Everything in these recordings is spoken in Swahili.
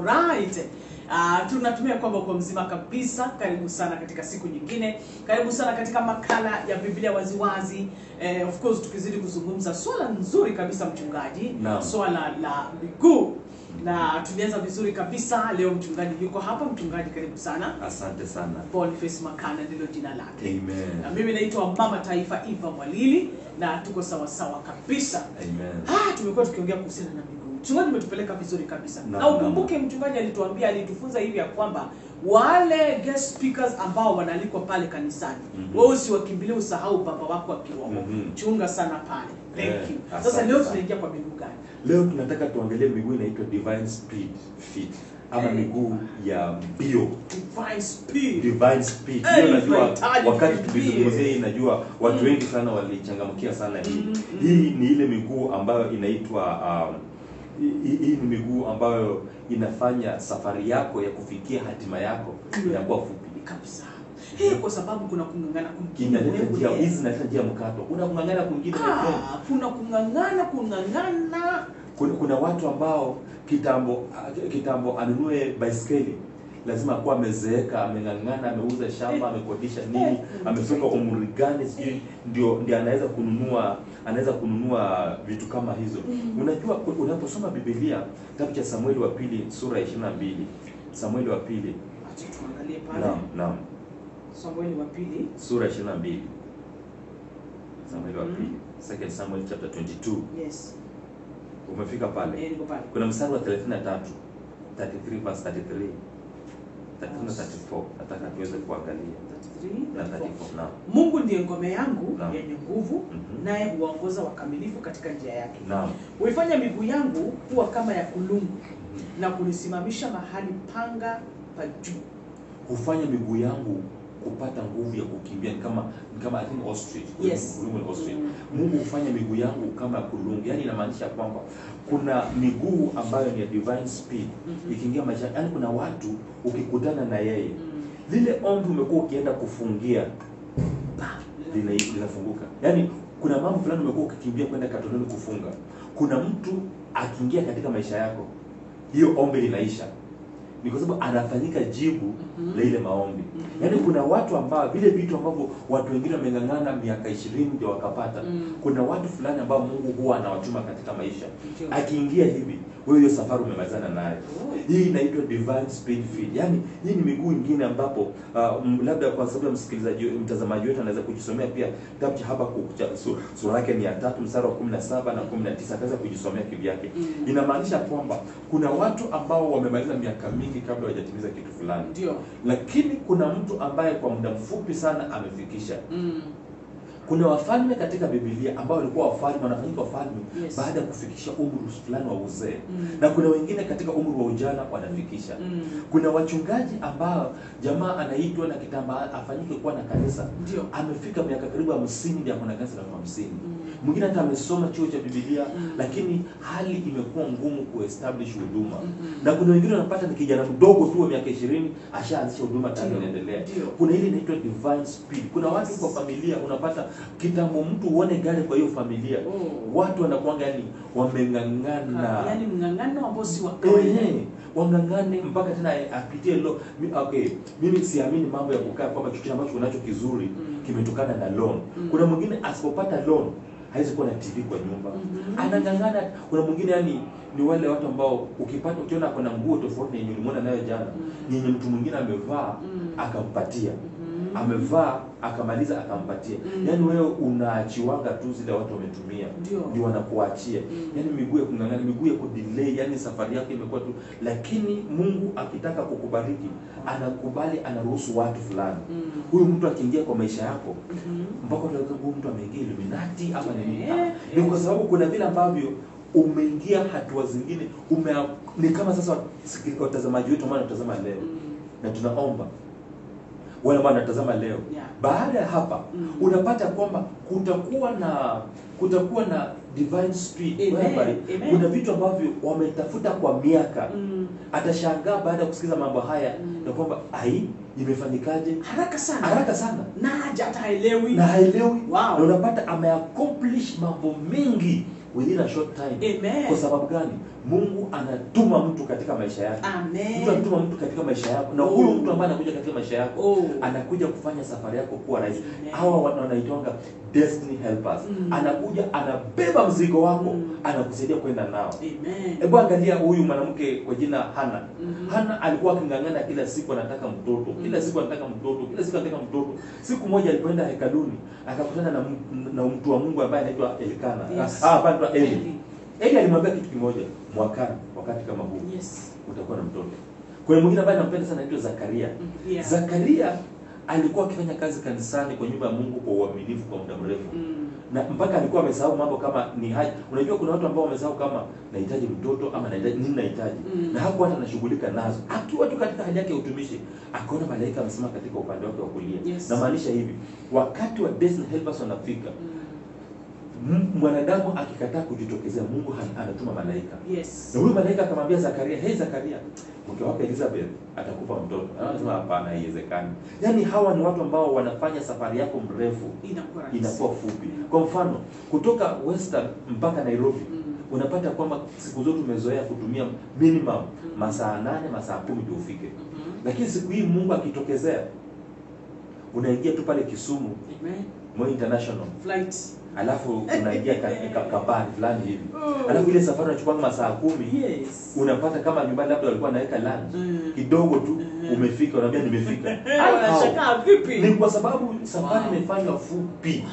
Alright. Tunatumia kwamba kwa mzima kabisa. Karibu sana katika siku nyingine. Karibu sana katika makala ya Biblia waziwazi. Of course tukizidi kuzungumza swala nzuri kabisa mchungaji, swala la miguu. Na tulianza vizuri kabisa. Leo mchungaji yuko hapa. Mchungaji karibu sana. Asante sana. Boniface Makana ndilo jina lake. Amen. Na mimi naitwa Mama Taifa Eva Mwalili na tuko sawa sawa kabisa. Amen. Tumekuwa tukiongea kuhusiana na miguu. Mchungaji umetupeleka vizuri kabisa. Na ukumbuke mchungaji alituambia, alitufunza hivi ya kwamba wale guest speakers ambao wanalikwa pale kanisani, wewe usiwakimbilie, usahau baba wako akiroho. Chunga sana pale. Thank you. Sasa leo tunaingia kwa miguu gani? Leo tunataka tuangalie miguu inaitwa divine speed feet ama miguu ya mbio. Divine speed. Divine speed. Hiyo najua wakati tukizungumzia hii najua watu wengi sana walichangamkia sana hii. Hii ni ile miguu ambayo inaitwa hii ni miguu ambayo inafanya safari yako ya kufikia hatima yako inakuwa fupi kabisa. Kwa sababu kuna kungangana kwingine. Inaleta njia hizi, inaleta njia mkato. Kuna kungangana kwingine. Kuna kungangana. Kuna watu ambao kitambo anunue baiskeli lazima kuwa amezeeka, amengangana, ameuza shamba, amekodisha nini, amefika umri gani sijui ndio anaweza kununua vitu kama hizo. Unajua unaposoma Biblia kitabu cha Samueli wa pili sura ya 22. Samueli wa pili. Acha tuangalie pale. Naam. Samueli wa pili sura ya 22. Samueli wa pili. 2 Samuel chapter 22. Yes. Umefika pale? Niko pale. Kuna mstari wa 33. 33 verse 33. 34. Nataka tuweze kuangalia. 33 na 34. Naam. Mungu ndiye ngome yangu yenye nguvu, naye huongoza wakamilifu katika njia yake. Naam. Huifanya miguu yangu kuwa kama ya kulungu na kunisimamisha mahali panga pa juu. Hufanya miguu yangu kupata nguvu ya kukimbia kama I think ostrich. Yes. Ostrich. Mungu hufanya miguu yangu kama kulungu. Yaani inamaanisha kwamba kuna miguu ambayo ni ya divine speed. Ikiingia maisha, yaani kuna watu ukikutana na yeye lile ombi umekuwa ukienda kufungia linafunguka. Yaani kuna mambo fulani umekuwa ukikimbia kwenda katononi kufunga. Kuna mtu akiingia katika maisha yako, hiyo ombi linaisha. Ni kwa sababu anafanyika jibu la ile maombi. Yaani kuna watu ambao vile vitu ambavyo watu wengine wamengangana miaka 20 ndio wakapata. Kuna watu fulani ambao Mungu huwa anawatuma katika maisha. Akiingia hivi, wewe hiyo safari umemalizana naye. Hii inaitwa divine speed feet. Yaani hii ni miguu nyingine ambapo labda kwa sababu ya mtazamaji wetu anaweza kujisomea pia kitabu cha Habakuk sura yake ni ya 3 mstari wa 17 na 19 ataweza kujisomea kivyake. Inamaanisha kwamba kuna watu ambao wamemaliza miaka mingi kabla hawajatimiza kitu fulani. Ndio. Lakini kuna mtu ambaye kwa muda mfupi sana amefikisha. Kuna wafalme katika Biblia ambao walikuwa wafalme, wanafanyika wafalme baada ya kufikisha umri fulani wa uzee. Na kuna wengine katika umri wa ujana wanafikisha. Kuna wachungaji ambao jamaa anaitwa na kitamba afanyike kuwa na kanisa. Ndio. Amefika miaka karibu 50 ndio akona kanisa la 50. Mwingine hata amesoma chuo cha Biblia lakini hali imekuwa ngumu kuestablish huduma. Na kuna wengine wanapata ni kijana mdogo tu wa miaka 20 ashaanzisha huduma tayari inaendelea. Kuna ile inaitwa divine speed. Kuna watu kwa familia unapata kitambo mtu uone gari kwa hiyo familia. Watu wanakuanga yani wamengangana. Yaani mngangano ambao si wa kawaida. Wangangane mpaka tena apitie mimi siamini mambo ya kukaa kwamba kitu ambacho unacho kizuri kimetokana na loan. Kuna mwingine asipopata loan haiwezi kuwa na TV kwa nyumba. Anangangana. Kuna mwingine yani ni wale watu ambao ukiona kuna nguo tofauti yenye ulimwona nayo jana, yenye mtu mwingine amevaa akampatia. Amevaa akamaliza akampatia. Yaani wewe unaachiwanga tu zile watu wametumia ndio wanakuachia. Yaani miguu ya kungangana, miguu ya kudelay, yaani safari yako imekuwa tu. Lakini Mungu akitaka kukubariki anakubali, anaruhusu watu fulani. Huyu mtu akiingia kwa maisha yako mpaka huyu mtu ameingia Illuminati ama nini. Ni kwa sababu kuna vile ambavyo umeingia hatua zingine ni kama sasa watazamaji wetu ambao wanatazama leo na tunaomba wale ambao wanatazama leo. Baada ya hapa unapata kwamba kutakuwa na divine speed. Kuna vitu ambavyo wametafuta kwa miaka. Atashangaa baada ya kusikiza mambo haya na kwamba imefanyikaje haraka sana na hata haelewi. Na unapata ameaccomplish mambo mengi within a short time. Amen. Kwa sababu gani? Mungu anatuma mtu katika maisha yako. Amen. Mungu anatuma mtu katika maisha yako, na huyo mtu ambaye anakuja katika maisha yako anakuja kufanya safari yako kuwa rahisi. Hawa wanaitwa destiny helpers. Anakuja, anabeba mzigo wako, anakusaidia kwenda nao. Amen. Hebu angalia huyu mwanamke kwa jina Hana. Hana alikuwa akingangana kila siku anataka mtoto. Kila siku anataka mtoto. Kila siku anataka mtoto. Siku moja alipoenda hekaluni, akakutana na mtu wa Mungu ambaye anaitwa Elikana. Yes. Anaitwa Eli. Eli alimwambia kitu kimoja, mwakani wakati kama huu utakuwa na mtoto. Kwa hiyo mwingine ambaye nampenda sana anaitwa Zakaria. Zakaria alikuwa akifanya kazi kanisani kwa nyumba ya Mungu kwa uaminifu kwa muda mrefu. Na mpaka alikuwa amesahau mambo kama ni haja. Unajua kuna watu ambao wamesahau kama nahitaji mtoto ama nahitaji nini nahitaji. Na hakuwa hata anashughulika nazo. Akiwa tu katika hali yake ya utumishi, akaona malaika amesimama katika upande wake wa kulia. Na maanisha hivi, wakati wa destiny helpers wanafika, mwanadamu akikataa kujitokezea, Mungu anatuma malaika. Na huyu malaika akamwambia Zakaria, "Hey Zakaria, mke wako Elizabeth atakupa mtoto." Anasema hapana, haiwezekani. Yaani hawa ni watu ambao wanafanya safari yako mrefu inakuwa fupi. Kwa mfano, kutoka Western mpaka Nairobi, unapata kwamba siku zote umezoea kutumia minimum masaa 8, masaa 10 ndio ufike. Lakini siku hii Mungu akitokezea, unaingia tu pale Kisumu, Moi International Flight. Alafu unaingia kabari fulani hivi. Alafu ile safari unachukua masaa 10. Unapata kama nyumbani labda walikuwa naweka lunch. Kidogo tu umefika, unaambia nimefika. Unashangaa vipi? Ni kwa sababu safari imefanywa fupi.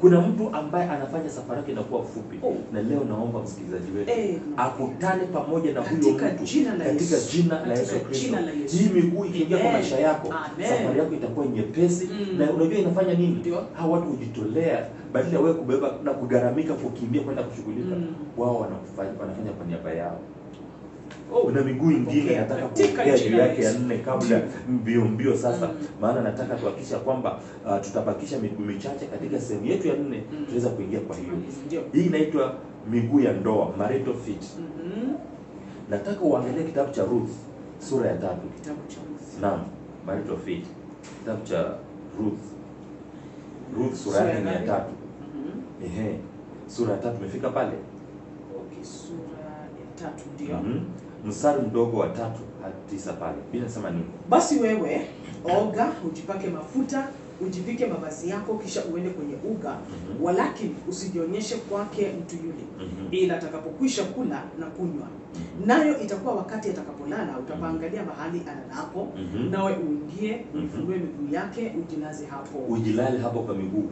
Kuna mtu ambaye anafanya safari yake inakuwa fupi. Na leo naomba msikilizaji wetu akutane pamoja na huyo mtu katika jina la Yesu Kristo. Hii miguu ikiingia kwa maisha yako, safari yako itakuwa nyepesi. Na unajua inafanya nini? Hao watu hujitolea badala ya wewe kubeba na kugaramika kukimbia kwenda kushughulika. Wao wanafanya kwa niaba yao. Una miguu ingine nataka kuongea juu yake ya 4 kabla mbio sasa. Maana nataka tuhakikisha kwamba tutabakisha miguu michache katika sehemu yetu ya 4 tuweza kuingia kwa hiyo. Hii inaitwa miguu ya ndoa, marital feet. Nataka uangalie kitabu cha Ruth sura ya 3. Kitabu cha Ruth. Naam, marital feet. Kitabu cha Ruth. Ruth sura ya 3. Sura ya 3 umefika pale? Okay, sura ya 3 ndio. Mstari mdogo wa 3 hadi 9 pale. Biblia inasema nini? Basi wewe oga, ujipake mafuta, ujivike mavazi yako, kisha uende kwenye uga, walakini usijionyeshe kwake mtu yule, ila atakapokwisha kula na kunywa. Nayo itakuwa wakati atakapolala, utapaangalia mahali alalapo, nawe uingie, ufungue miguu yake, ujilaze hapo. Ujilale hapo kwa miguu.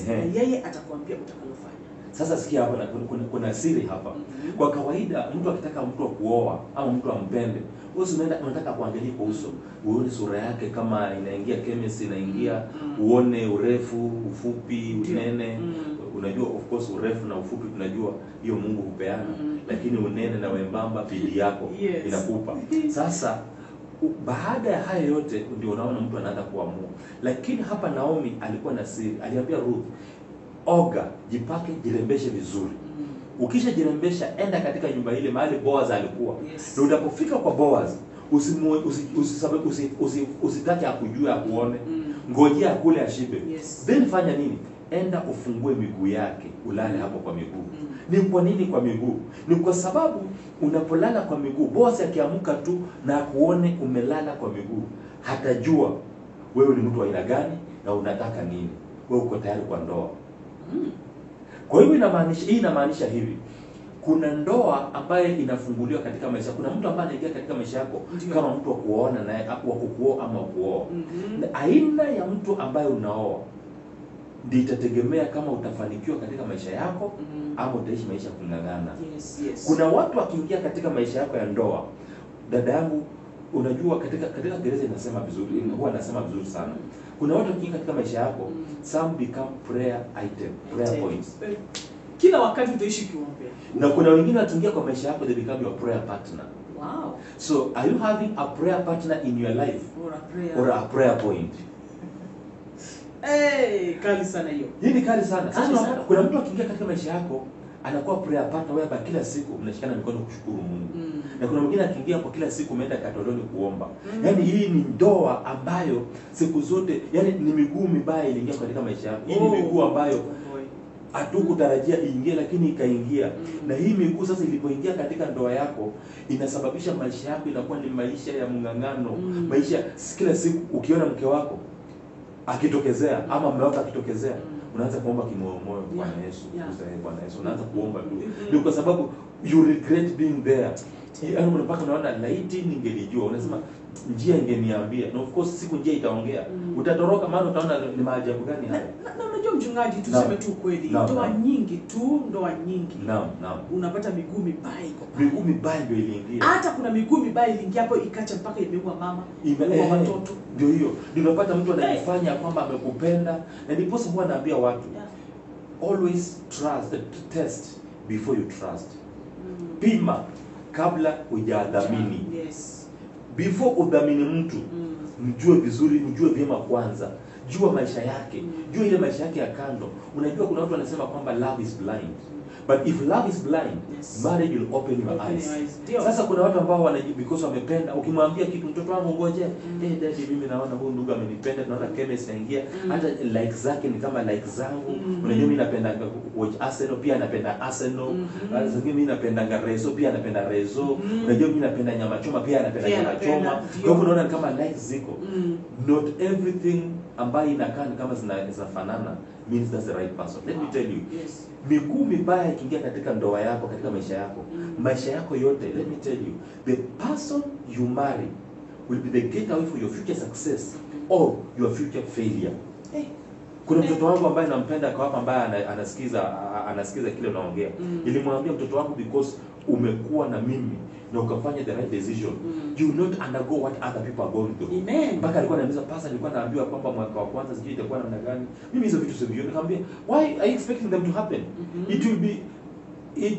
Na yeye atakwambia utakalofanya. Sasa sikia hapa, kuna siri hapa. Kwa kawaida mtu akitaka mtu kuoa au mtu ampende, wewe unataka kuangalia kwa uso, uone sura yake kama inaingia chemistry, inaingia, uone urefu, ufupi, unene. Unajua of course urefu na ufupi tunajua hiyo Mungu hupeana, lakini unene na wembamba bidii yako inakupa. Sasa baada ya haya yote ndio unaona mtu anaanza kuamua. Lakini hapa Naomi alikuwa na siri. Aliambia Ruth, oga, jipake, jirembeshe vizuri. Ukisha jirembesha, enda katika nyumba ile mahali Boaz alikuwa. Na unapofika kwa Boaz, usitake akujue akuone. Ngojea akule ashibe. Then fanya nini? Enda ufungue miguu yake, ulale hapo kwa miguu. Ni kwa nini kwa miguu? Ni kwa sababu unapolala kwa miguu, Boaz akiamka tu na kuone umelala kwa miguu, hatajua wewe ni mtu wa aina gani na unataka nini. Wewe uko tayari kwa ndoa. Kwa hiyo inamaanisha hivi. Kuna ndoa ambayo inafunguliwa katika maisha. Kuna mtu ambaye anaingia katika maisha yako kama mtu wa kuoana naye, wa kukuoa ama kuoa. Aina ya mtu ambaye unaoa ndio itategemea kama utafanikiwa katika maisha yako ama utaishi maisha kung'ang'ana. Kuna watu wakiingia katika maisha yako ya ndoa, dada yangu, unajua katika gereza inasema vizuri, huwa anasema vizuri sana. Kuna watu wakiingia katika maisha yako, some become prayer points. Kila wakati utaishi kuombea. Na kuna wengine wataingia kwa maisha yako, they become your prayer partner. Wow. So are you having a prayer partner in your life or a prayer point? Kali sana hiyo. Hii ni kali sana. Sasa kuna mtu akiingia katika maisha yako anakuwa prayer partner, wewe kila siku mnashikana mikono kushukuru Mungu. Na kuna mwingine akiingia kwa kila siku umeenda katoloni kuomba. Yaani hii ni ndoa ambayo siku zote, yani ni miguu mibaya iliingia katika maisha yako. Hii ni miguu ambayo hatukutarajia iingie lakini ikaingia. Na hii miguu sasa ilipoingia katika ndoa yako inasababisha maisha yako inakuwa ni maisha ya mng'ang'ano. Maisha kila siku ukiona mke wako akitokezea ama mume wako akitokezea, unaanza kuomba kimoyo Bwana Yesu, Bwana Yesu, unaanza kuomba tu. Ndio kwa sababu you regret being there. Yaani mpaka unaona laiti ningelijua, unasema njia ingeniambia. Na of course siku njia itaongea. Utatoroka maana utaona ni maajabu gani haya. Na unajua mchungaji, tuseme tu kweli, ndoa nyingi Naam. unapata miguu mibaya iko. Miguu mibaya ndio iliingia. Hata kuna miguu mibaya iliingia hapo ikacha mpaka imeua mama, imeua watoto. Ndio hiyo. Ndio unapata mtu anajifanya kwamba amekupenda, na ndipo huwa naambia watu always trust, test before you trust. Pima kabla hujadhamini. Yes. Before udhamini mtu, mjue vizuri, mjue vyema kwanza. Jua maisha yake. Jua ile maisha yake ya kando. Unajua kuna watu wanasema kwamba love is blind. But if love is blind, marriage will open your eyes. Sasa kuna watu ambao wanajibu because wamependa. Ukimwambia kitu, mtoto wangu ngoje, daddy mimi naona huyu ndugu amenipenda, tunaona chemistry inaingia, hata like zake ni kama like zangu. Unajua mimi napenda watch Arsenal, pia napenda Arsenal. Sasa mimi napenda Rezo, pia napenda Rezo. Unajua mimi napenda nyama choma, pia napenda nyama choma. Kwa hivyo unaona kama like ziko. Not everything ambayo inakaa kama zinafanana means that's the right person. Let me tell you. Miguu mibaya ikiingia katika ndoa yako, katika maisha yako yote, let me tell you, the person you marry will be the gateway for your future success or your future failure. Kuna mtoto wangu ambaye nampenda kwa hapa, ambaye anasikiza kile unaongea. Nilimwambia mtoto wangu, because umekuwa na mimi na ukafanya the right decision, you will not undergo what other people are going through. Mpaka alikuwa ananiuliza, pastor, nilikuwa naambiwa kwamba mwaka wa kwanza sijui itakuwa namna gani. Mimi hizo vitu sivyo. Nikamwambia, why are you expecting them to happen? It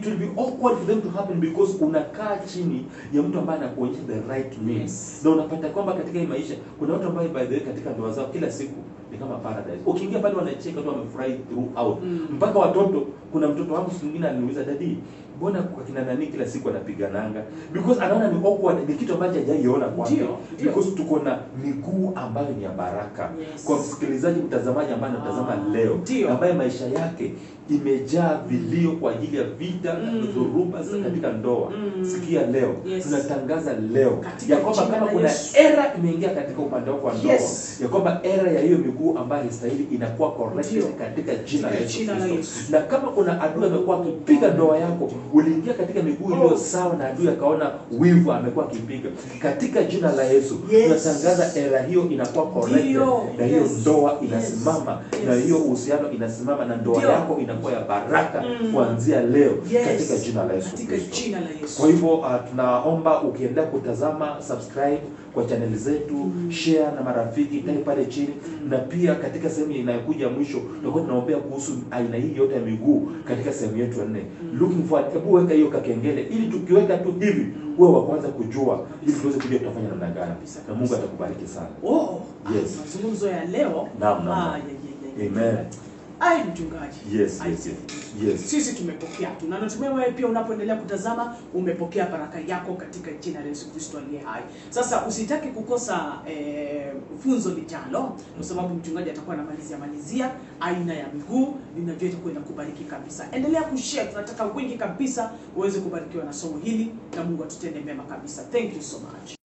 will be awkward for them to happen because unakaa chini ya mtu ambaye anakuonyesha the right means. Na unapata kwamba katika hii maisha kuna watu ambao by the way katika ndoa zao kila siku ni kama paradise. Ukiingia pale wanacheka tu, wamefurahi throughout. Mpaka watoto, kuna mtoto wangu siku nyingine aliniuliza, daddy, mbona kwa kina nani kila siku anapigananga? Because anaona ni awkward, ni kitu ambacho hajaiona kwake. Because tuko na miguu ambayo ni ya baraka. Kwa msikilizaji, mtazamaji ambaye anatazama leo, ambaye maisha yake imejaa vilio kwa ajili ya vita na dhoruba katika ndoa. Sikia leo, tunatangaza leo ya kwamba kama kuna era imeingia katika upande wako wa ndoa, ya kwamba era ya hiyo miguu ambayo inastahili inakuwa corrected katika jina la Yesu. Na kama kuna adui amekuwa akipiga ndoa yako, uliingia katika miguu iliyo sawa, na adui akaona wivu amekuwa akipiga, katika jina la Yesu tunatangaza era hiyo inakuwa corrected, na hiyo ndoa inasimama, na hiyo uhusiano inasimama, na ndoa yako inakuwa ya baraka kuanzia leo katika jina la Yesu Kristo. Kwa hivyo tunaomba ukiendelea kutazama, subscribe kwa channel zetu, share na marafiki, tani pale chini. Na pia katika sehemu inayokuja mwisho tutakuwa tunaombea kuhusu aina hii yote ya miguu katika sehemu yetu ya 4. Looking forward, hebu weka hiyo kakengele ili tukiweka tu hivi wewe wa kwanza kujua, ili tuweze kujua tutafanya namna gani. Na Mungu atakubariki sana. Mazungumzo ya leo. Naam. Amen. Ai mchungaji. Yes. Sisi tumepokea. Na natumai wewe pia unapoendelea kutazama umepokea baraka yako katika jina la Yesu Kristo aliye hai. Sasa usitaki kukosa funzo lijalo, kwa sababu mchungaji atakuwa anamalizia aina ya miguu. Ninajua itakuwa inakubariki kabisa. Endelea kushare, tunataka wingi kabisa uweze kubarikiwa na somo hili, na Mungu atutende mema kabisa. Thank you so much.